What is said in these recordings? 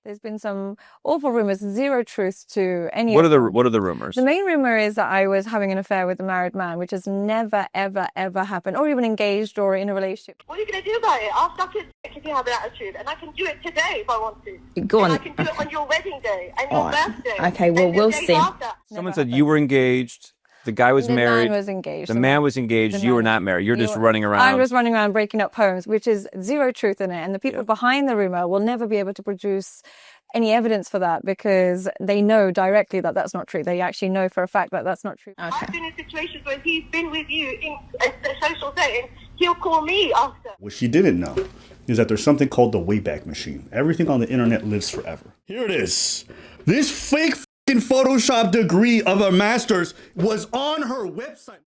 There's been some awful rumors, zero truth to any What of them. What are the rumors? The main rumor is that I was having an affair with a married man, which has never, ever, ever happened, or even engaged or in a relationship. What are you going to do about it? I'll suck it if you have an attitude, and I can do it today if I want to. Go on. And I can do it on your wedding day and your birthday. Okay, well, and the we'll days see. after. Someone said you were engaged. The guy was married. The man was engaged. The man was engaged. You were not married. You're just running around. I was running around breaking up homes, which is zero truth in it. And the people behind the rumor will never be able to produce any evidence for that because they know directly that that's not true. They actually know for a fact that that's not true. Okay. I've been in situations where he's been with you in a social setting. He'll call me after. What she didn't know is that there's something called the Wayback Machine. Everything on the internet lives forever. Here it is. This fake Photoshop degree of a master's was on her website.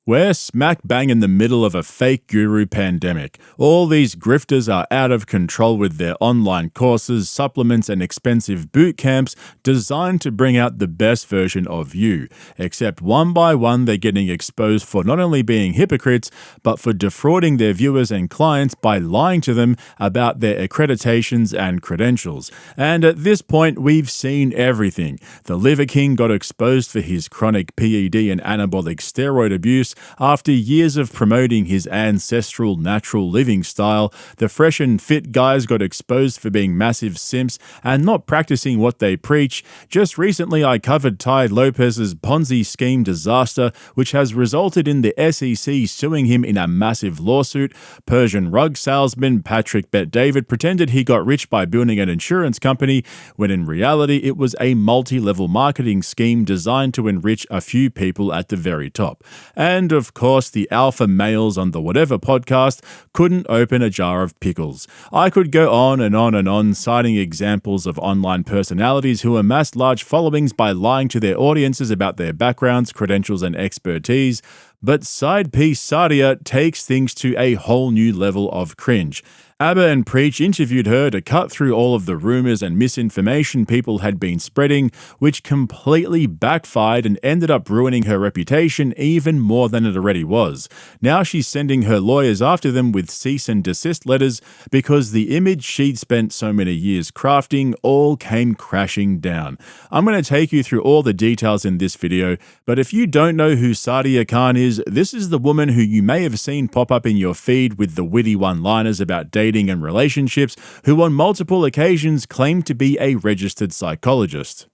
We're smack bang in the middle of a fake guru pandemic. All these grifters are out of control with their online courses, supplements, and expensive boot camps designed to bring out the best version of you. Except one by one, they're getting exposed for not only being hypocrites, but for defrauding their viewers and clients by lying to them about their accreditations and credentials. And at this point, we've seen everything. The Liver King got exposed for his chronic PED and anabolic steroid abuse after years of promoting his ancestral natural living style. The fresh and fit guys got exposed for being massive simps and not practicing what they preach. Just recently I covered Ty Lopez's Ponzi scheme disaster, which has resulted in the SEC suing him in a massive lawsuit. Persian rug salesman Patrick Bet-David pretended he got rich by building an insurance company, when in reality it was a multi-level marketing scheme designed to enrich a few people at the very top. And of course, the alpha males on the Whatever podcast couldn't open a jar of pickles. I could go on and on and on, citing examples of online personalities who amassed large followings by lying to their audiences about their backgrounds, credentials, and expertise. But side piece Sadia takes things to a whole new level of cringe. Abba and Preach interviewed her to cut through all of the rumors and misinformation people had been spreading, which completely backfired and ended up ruining her reputation even more than it already was. Now she's sending her lawyers after them with cease and desist letters because the image she'd spent so many years crafting all came crashing down. I'm going to take you through all the details in this video, but if you don't know who Sadia Khan is, this is the woman who you may have seen pop up in your feed with the witty one-liners about dating and relationships, who on multiple occasions claimed to be a registered psychologist.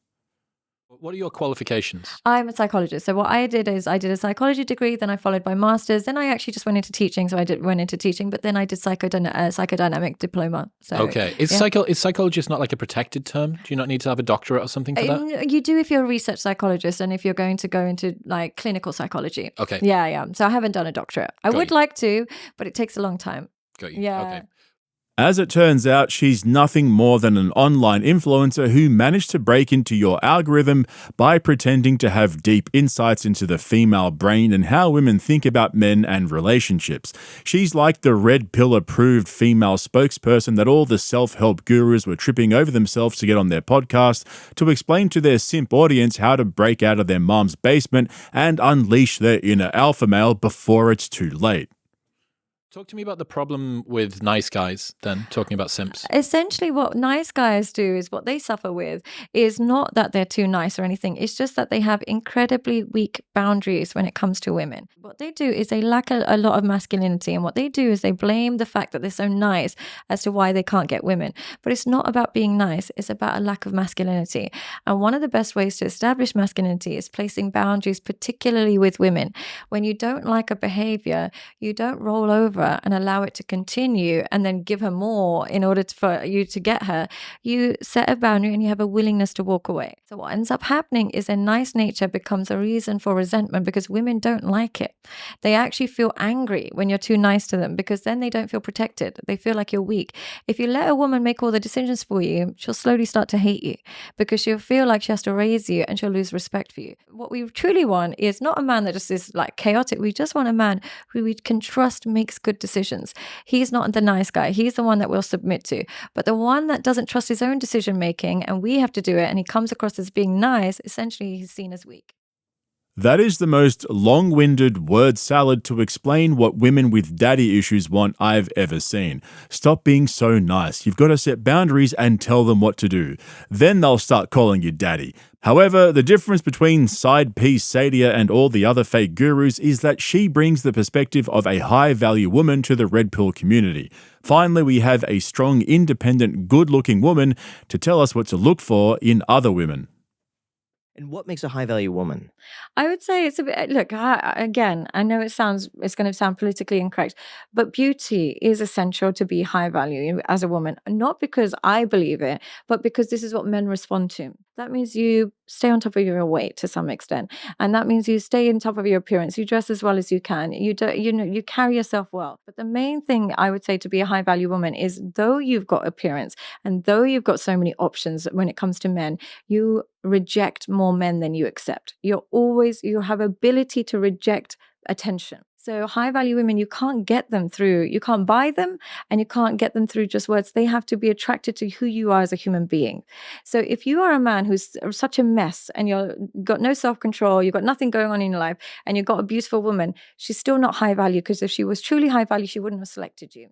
What are your qualifications? I'm a psychologist. So what I did is I did a psychology degree, then I followed by master's, then I actually just went into teaching. So went into teaching, but then I did psychodynamic diploma. So, okay. Is psychologist not like a protected term? Do you not need to have a doctorate or something for that? You do if you're a research psychologist and if you're going to go into like clinical psychology. Okay. Yeah. So I haven't done a doctorate. I would like to, but it takes a long time. Got you. Yeah. Okay. As it turns out, she's nothing more than an online influencer who managed to break into your algorithm by pretending to have deep insights into the female brain and how women think about men and relationships. She's like the red pill approved female spokesperson that all the self-help gurus were tripping over themselves to get on their podcast to explain to their simp audience how to break out of their mom's basement and unleash their inner alpha male before it's too late. Talk to me about the problem with nice guys, then, talking about simps. Essentially, what nice guys do is what they suffer with is not that they're too nice or anything. It's just that they have incredibly weak boundaries when it comes to women. What they do is they lack a lot of masculinity. And what they do is they blame the fact that they're so nice as to why they can't get women. But it's not about being nice. It's about a lack of masculinity. And one of the best ways to establish masculinity is placing boundaries, particularly with women. When you don't like a behavior, you don't roll over and allow it to continue and then give her more in order for you to get her. You set a boundary and you have a willingness to walk away. So what ends up happening is their nice nature becomes a reason for resentment because women don't like it. They actually feel angry when you're too nice to them because then they don't feel protected. They feel like you're weak. If you let a woman make all the decisions for you, she'll slowly start to hate you because she'll feel like she has to raise you and she'll lose respect for you. What we truly want is not a man that just is like chaotic. We just want a man who we can trust makes good decisions. He's not the nice guy. He's the one that we'll submit to. But the one that doesn't trust his own decision making and we have to do it and he comes across as being nice, essentially he's seen as weak. That is the most long-winded word salad to explain what women with daddy issues want I've ever seen. Stop being so nice. You've got to set boundaries and tell them what to do. Then they'll start calling you daddy. However, the difference between side piece Sadia and all the other fake gurus is that she brings the perspective of a high-value woman to the red pill community. Finally, we have a strong, independent, good-looking woman to tell us what to look for in other women. And what makes a high-value woman? I would say it's a bit, look, again, I know it's going to sound politically incorrect, but beauty is essential to be high value as a woman, not because I believe it, but because this is what men respond to. That means you stay on top of your weight to some extent. And that means you stay on top of your appearance. You dress as well as you can. You carry yourself well. But the main thing I would say to be a high value woman is, though you've got appearance and though you've got so many options when it comes to men, you reject more men than you accept. You have ability to reject attention. So high value women, you can't get them through, you can't buy them and you can't get them through just words. They have to be attracted to who you are as a human being. So if you are a man who's such a mess and you've got no self-control, you've got nothing going on in your life and you've got a beautiful woman, she's still not high value, because if she was truly high value, she wouldn't have selected you.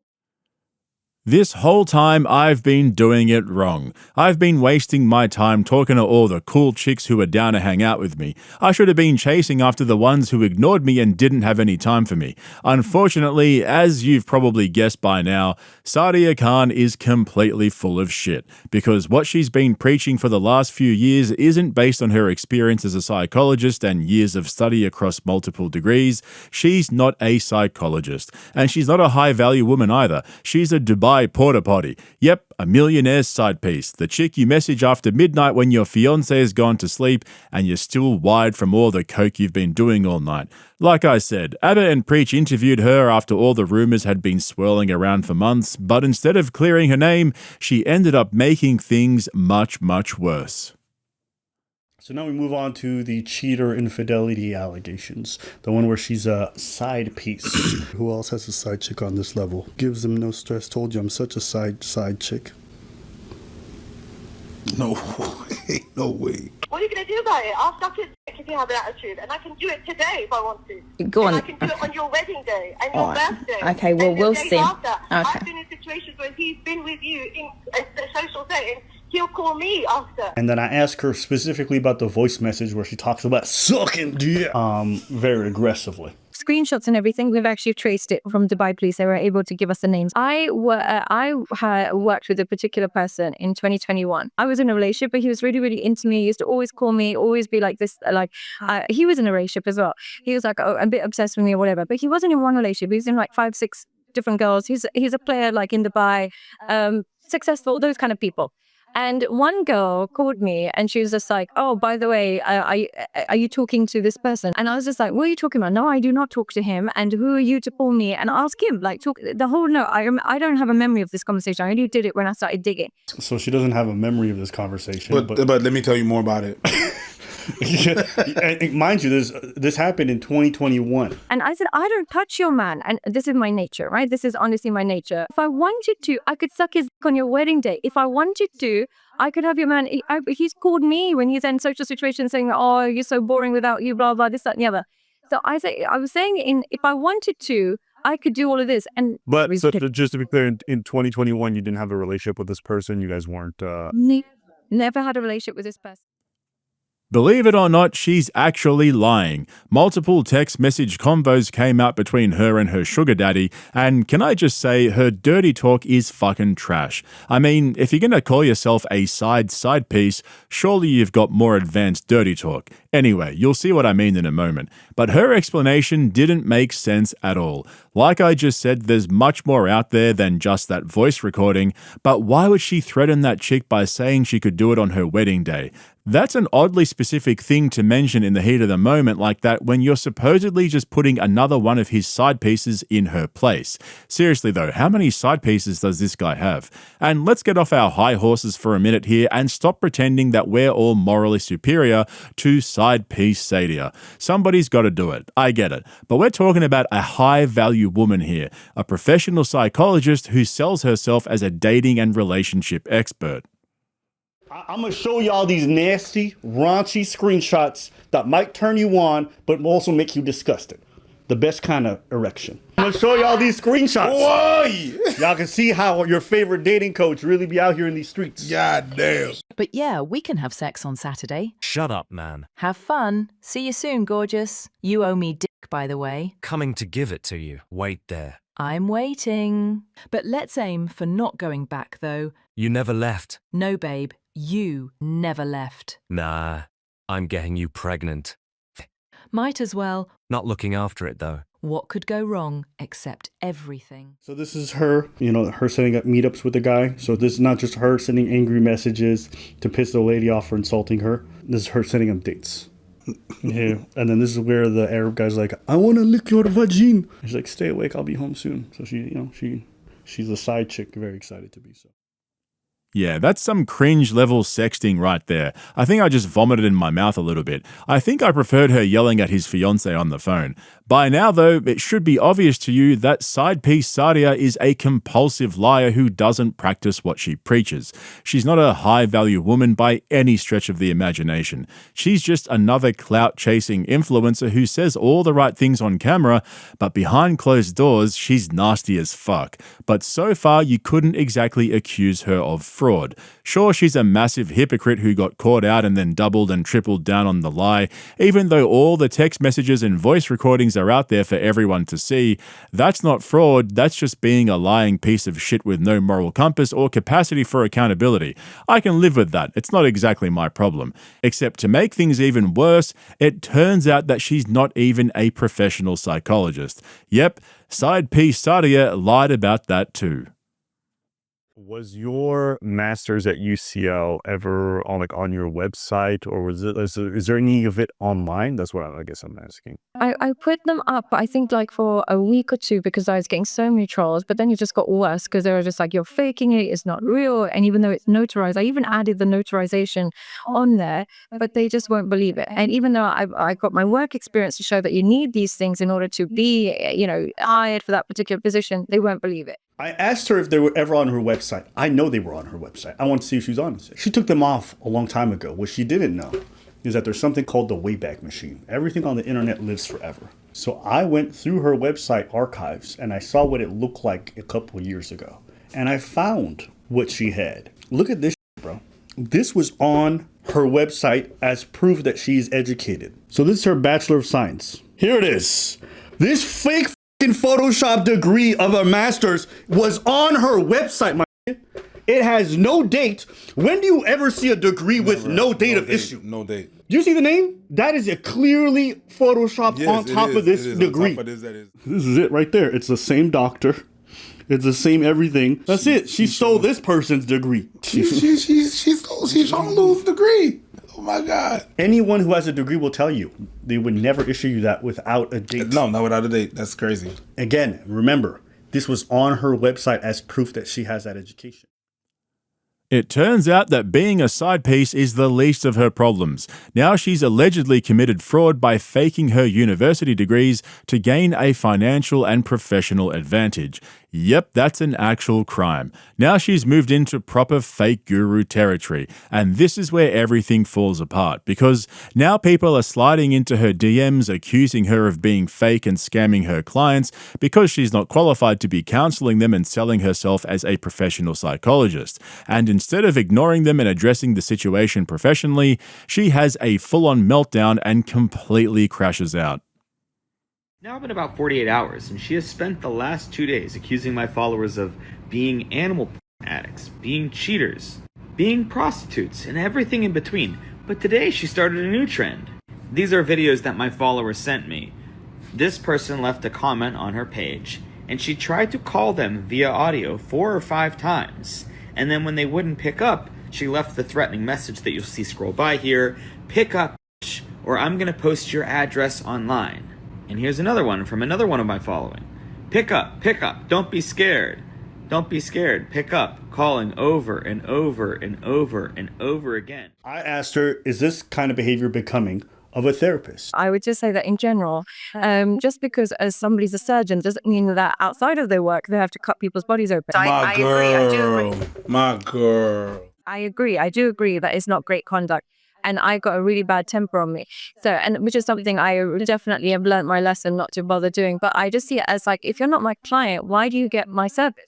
This whole time, I've been doing it wrong. I've been wasting my time talking to all the cool chicks who were down to hang out with me. I should have been chasing after the ones who ignored me and didn't have any time for me. Unfortunately, as you've probably guessed by now, Sadia Khan is completely full of shit, because what she's been preaching for the last few years isn't based on her experience as a psychologist and years of study across multiple degrees. She's not a psychologist, and she's not a high-value woman either. She's a Dubai porta potty. Yep, a millionaire's side piece. The chick you message after midnight when your fiancé has gone to sleep and you're still wired from all the coke you've been doing all night. Like I said, Abba and Preach interviewed her after all the rumors had been swirling around for months, but instead of clearing her name, she ended up making things much, much worse. So now we move on to the cheater infidelity allegations. The one where she's a side piece. Who else has a side chick on this level? Gives them no stress. Told you I'm such a side chick. No way. No way. What are you going to do about it? I'll suck his dick if you have an attitude, and I can do it today if I want to. Go on. And I can do it on your wedding day and your birthday. Okay, well, and we'll the days see. After. Okay. I've been in situations where he's been with you in a social setting. He'll call me after. And then I ask her specifically about the voice message where she talks about sucking dick very aggressively. Screenshots and everything, we've actually traced it from Dubai police. They were able to give us the names. I worked with a particular person in 2021. I was in a relationship, but he was really, really into me. He used to always call me, always be like this. He was in a relationship as well. He was like a bit obsessed with me or whatever, but he wasn't in one relationship. He was in like 5, 6 different girls. He's a player like in Dubai, successful, those kind of people. And one girl called me and she was just like, oh, by the way, are you talking to this person? And I was just like, what are you talking about? No, I do not talk to him. And who are you to call me and ask him? Like, talk the whole, no, I don't have a memory of this conversation. I only did it when I started digging. So she doesn't have a memory of this conversation. But let me tell you more about it. And mind you, this happened in 2021. And I said, I don't touch your man. And this is my nature, right? This is honestly my nature. If I wanted to, I could suck his dick on your wedding day. If I wanted to, I could have your man. He's called me when he's in social situations saying, oh, you're so boring without you, blah, blah, this, that, and the other. So I was saying, if I wanted to, I could do all of this. But so just to be clear, in 2021, you didn't have a relationship with this person. You guys weren't. Never had a relationship with this person. Believe it or not, she's actually lying. Multiple text message combos came out between her and her sugar daddy, and can I just say, her dirty talk is fucking trash. I mean, if you're gonna call yourself a side piece, surely you've got more advanced dirty talk. Anyway, you'll see what I mean in a moment. But her explanation didn't make sense at all. Like I just said, there's much more out there than just that voice recording, but why would she threaten that chick by saying she could do it on her wedding day? That's an oddly specific thing to mention in the heat of the moment like that when you're supposedly just putting another one of his side pieces in her place. Seriously though, how many side pieces does this guy have? And let's get off our high horses for a minute here and stop pretending that we're all morally superior to side piece Sadia. Somebody's got to do it. I get it. But we're talking about a high value woman here, a professional psychologist who sells herself as a dating and relationship expert. I'm gonna show y'all these nasty, raunchy screenshots that might turn you on, but also make you disgusted. The best kind of erection. I'm gonna show y'all these screenshots. Why? Y'all can see how your favorite dating coach really be out here in these streets. God damn. But yeah, we can have sex on Saturday. Shut up, man. Have fun. See you soon, gorgeous. You owe me dick, by the way. Coming to give it to you. Wait there. I'm waiting. But let's aim for not going back, though. You never left. No, babe. You never left. Nah, I'm getting you pregnant. Might as well. Not looking after it, though. What could go wrong except everything? So this is her, her setting up meetups with the guy. So this is not just her sending angry messages to piss the lady off for insulting her. This is her setting up dates. Yeah. And then this is where the Arab guy's like, I want to lick your vagine. She's like, stay awake, I'll be home soon. So she's a side chick, very excited to be so. Yeah, that's some cringe-level sexting right there. I think I just vomited in my mouth a little bit. I think I preferred her yelling at his fiancée on the phone. By now, though, it should be obvious to you that side piece Sadia is a compulsive liar who doesn't practice what she preaches. She's not a high-value woman by any stretch of the imagination. She's just another clout-chasing influencer who says all the right things on camera, but behind closed doors, she's nasty as fuck. But so far, you couldn't exactly accuse her of fraud. Sure, she's a massive hypocrite who got caught out and then doubled and tripled down on the lie, even though all the text messages and voice recordings are out there for everyone to see. That's not fraud, that's just being a lying piece of shit with no moral compass or capacity for accountability. I can live with that, it's not exactly my problem. Except to make things even worse, it turns out that she's not even a professional psychologist. Yep, side piece Sadia lied about that too. Was your master's at UCL ever on your website, or is there any of it online? That's what I guess I'm asking. I put them up, I think for a week or two because I was getting so many trolls, but then it just got worse because they were just like, you're faking it, it's not real. And even though it's notarized, I even added the notarization on there, but they just won't believe it. And even though I got my work experience to show that you need these things in order to be, hired for that particular position, they won't believe it. I asked her if they were ever on her website. I know they were on her website. I want to see if she was on it. She took them off a long time ago. What she didn't know is that there's something called the Wayback Machine. Everything on the internet lives forever. So I went through her website archives and I saw what it looked like a couple of years ago. And I found what she had. Look at this, bro. This was on her website as proof that she's educated. So this is her Bachelor of Science. Here it is. This fake Photoshop degree of a master's was on her website, my. It has no date. When do you ever see a degree with no date of issue? No date. Do you see the name? That is a clearly photoshopped on top of this degree. On top of this is it right there. It's the same doctor. It's the same everything. That's it. She stole this person's degree. She's trying to lose the degree. Oh my God. Anyone who has a degree will tell you they would never issue you that without a date. No, not without a date. That's crazy. Again, remember, this was on her website as proof that she has that education. It turns out that being a side piece is the least of her problems. Now she's allegedly committed fraud by faking her university degrees to gain a financial and professional advantage. Yep, that's an actual crime. Now she's moved into proper fake guru territory, and this is where everything falls apart, because now people are sliding into her DMs accusing her of being fake and scamming her clients because she's not qualified to be counseling them and selling herself as a professional psychologist. And instead of ignoring them and addressing the situation professionally, she has a full-on meltdown and completely crashes out. Now been about 48 hours, and she has spent the last 2 days accusing my followers of being animal addicts, being cheaters, being prostitutes, and everything in between. But today she started a new trend. These are videos that my followers sent me. This person left a comment on her page, and she tried to call them via audio 4 or 5 times. And then when they wouldn't pick up, she left the threatening message that you'll see scroll by here: pick up, or I'm gonna post your address online. And here's another one from another one of my following. Pick up, don't be scared. Don't be scared, pick up, calling over and over and over and over again. I asked her, is this kind of behavior becoming of a therapist? I would just say that in general, just because as somebody's a surgeon doesn't mean that outside of their work they have to cut people's bodies open. My girl. I agree. I do agree that it's not great conduct. And I got a really bad temper on me. So, and which is something I definitely have learned my lesson not to bother doing. But I just see it as like, if you're not my client, why do you get my service?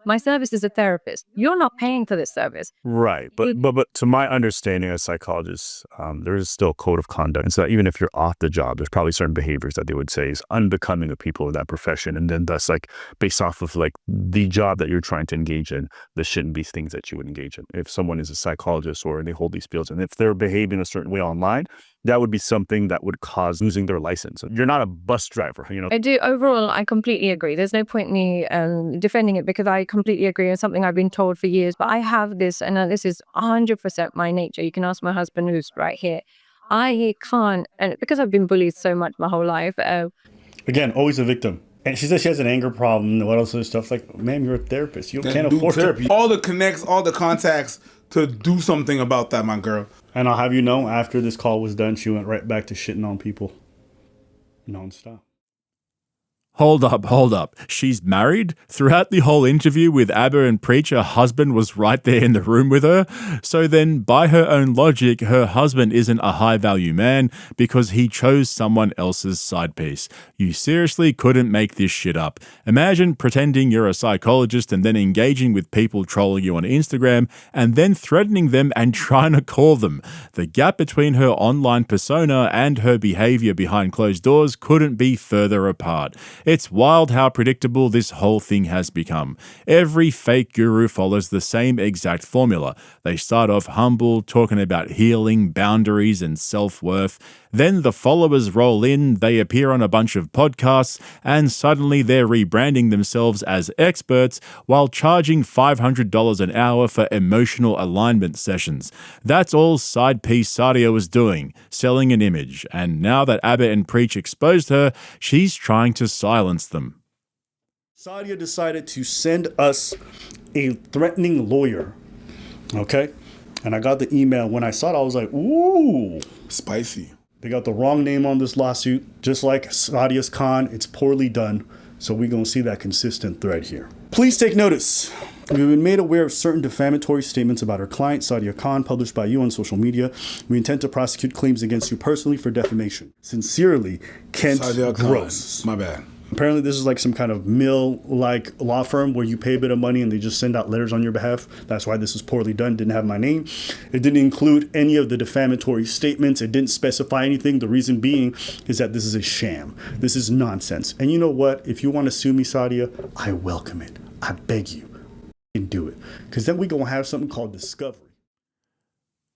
My service is a therapist. You're not paying for this service. Right. But to my understanding as psychologists, there is still a code of conduct. And so even if you're off the job, there's probably certain behaviors that they would say is unbecoming of people in that profession. And then thus, like, based off of like the job that you're trying to engage in, there shouldn't be things that you would engage in. If someone is a psychologist or they hold these fields, and if they're behaving a certain way online, that would be something that would cause losing their license. You're not a bus driver, you know. I do. Overall, I completely agree. There's no point in me defending it, because I completely agree. It's something I've been told for years. But I have this, and this is 100% my nature. You can ask my husband, who's right here. I can't, and because I've been bullied so much my whole life. Again, always a victim. And she says she has an anger problem and what else other stuff. Like, ma'am, you're a therapist. You can't afford therapy. All the connects, all the contacts to do something about that, my girl. And I'll have you know, after this call was done, she went right back to shitting on people nonstop. Hold up. She's married? Throughout the whole interview with ABBA and Preach, her husband was right there in the room with her. So then, by her own logic, her husband isn't a high-value man because he chose someone else's side piece. You seriously couldn't make this shit up. Imagine pretending you're a psychologist and then engaging with people trolling you on Instagram and then threatening them and trying to call them. The gap between her online persona and her behavior behind closed doors couldn't be further apart. It's wild how predictable this whole thing has become. Every fake guru follows the same exact formula. They start off humble, talking about healing, boundaries, and self-worth. Then the followers roll in, they appear on a bunch of podcasts, and suddenly they're rebranding themselves as experts while charging $500 an hour for emotional alignment sessions. That's all side piece Sadia was doing, selling an image. And now that ABBA and Preach exposed her, she's trying to silence them. Sadia decided to send us a threatening lawyer. Okay? And I got the email. When I saw it, I was like, ooh. Spicy. They got the wrong name on this lawsuit. Just like Sadia Khan, it's poorly done. So we're going to see that consistent thread here. Please take notice. We've been made aware of certain defamatory statements about our client, Sadia Khan, published by you on social media. We intend to prosecute claims against you personally for defamation. Sincerely, Kent Sadia Gross. Khan. My bad. Apparently, this is like some kind of mill-like law firm where you pay a bit of money and they just send out letters on your behalf. That's why this is poorly done. Didn't have my name. It didn't include any of the defamatory statements. It didn't specify anything. The reason being is that this is a sham. This is nonsense. And you know what? If you want to sue me, Sadia, I welcome it. I beg you. Do it. Because then we're going to have something called discovery.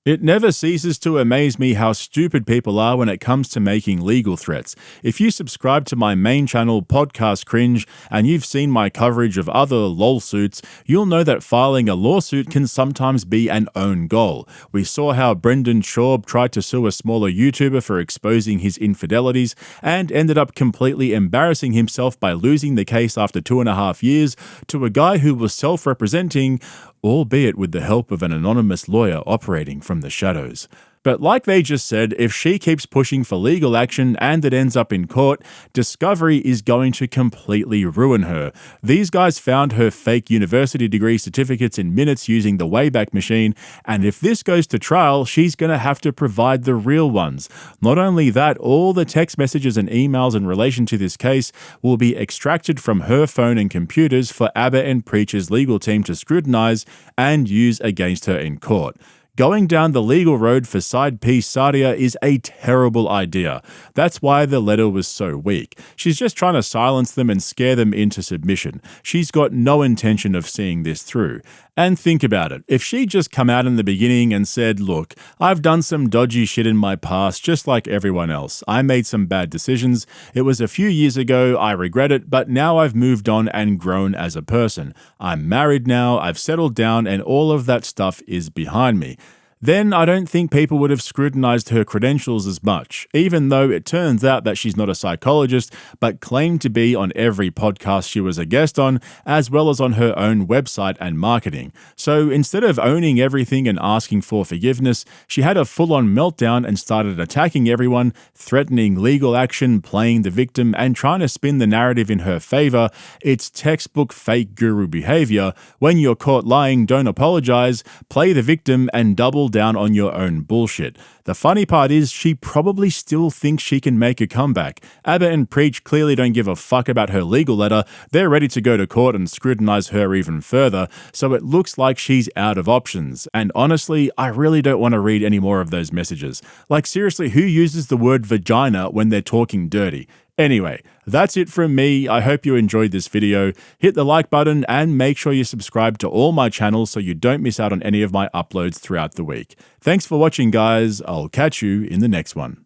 It never ceases to amaze me how stupid people are when it comes to making legal threats. If you subscribe to my main channel, Podcast Cringe, and you've seen my coverage of other lawsuits, you'll know that filing a lawsuit can sometimes be an own goal. We saw how Brendan Schaub tried to sue a smaller YouTuber for exposing his infidelities and ended up completely embarrassing himself by losing the case after 2.5 years to a guy who was self-representing, albeit with the help of an anonymous lawyer operating from the shadows. But like they just said, if she keeps pushing for legal action and it ends up in court, discovery is going to completely ruin her. These guys found her fake university degree certificates in minutes using the Wayback Machine, and if this goes to trial, she's going to have to provide the real ones. Not only that, all the text messages and emails in relation to this case will be extracted from her phone and computers for ABBA and Preach's legal team to scrutinize and use against her in court. Going down the legal road for side piece Sadia is a terrible idea. That's why the letter was so weak. She's just trying to silence them and scare them into submission. She's got no intention of seeing this through. And think about it. If she'd just come out in the beginning and said, look, I've done some dodgy shit in my past just like everyone else. I made some bad decisions. It was a few years ago. I regret it, but now I've moved on and grown as a person. I'm married now. I've settled down and all of that stuff is behind me. then I don't think people would have scrutinized her credentials as much, even though it turns out that she's not a psychologist, but claimed to be on every podcast she was a guest on, as well as on her own website and marketing. So instead of owning everything and asking for forgiveness, she had a full-on meltdown and started attacking everyone, threatening legal action, playing the victim, and trying to spin the narrative in her favor. It's textbook fake guru behavior. When you're caught lying, don't apologize, play the victim, and double down on your own bullshit. The funny part is she probably still thinks she can make a comeback. Abba and Preach clearly don't give a fuck about her legal letter. They're ready to go to court and scrutinize her even further, so it looks like she's out of options. And honestly, I really don't want to read any more of those messages. Like seriously, who uses the word vagina when they're talking dirty? Anyway, that's it from me. I hope you enjoyed this video. Hit the like button and make sure you subscribe to all my channels so you don't miss out on any of my uploads throughout the week. Thanks for watching, guys. I'll catch you in the next one.